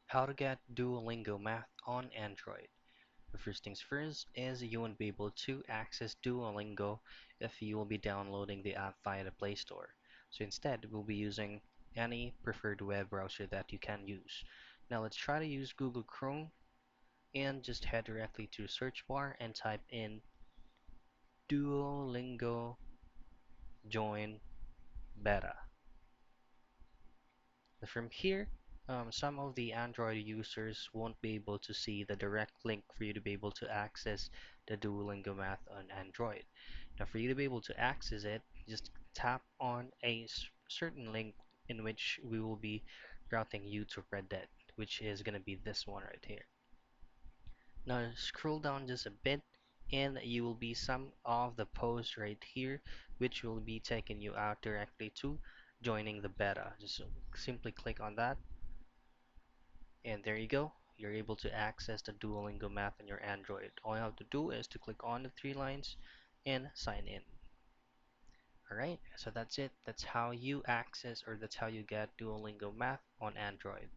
How to get Duolingo Math on Android. The first things first is you won't be able to access Duolingo if you will be downloading the app via the Play Store. So instead, we'll be using any preferred web browser that you can use. Now let's try to use Google Chrome and just head directly to the search bar and type in Duolingo join beta. From here, some of the Android users won't be able to see the direct link for you to be able to access the Duolingo Math on Android. Now, for you to be able to access it, just tap on a certain link in which we will be routing you to Reddit, which is going to be this one right here. Now, scroll down just a bit, and you will be some of the posts right here, which will be taking you out directly to joining the beta. Just simply click on that and there you go. You're able to access the Duolingo Math on your Android. All you have to do is to click on the three lines and sign in. Alright, so that's it. That's how you access or that's how you get Duolingo Math on Android.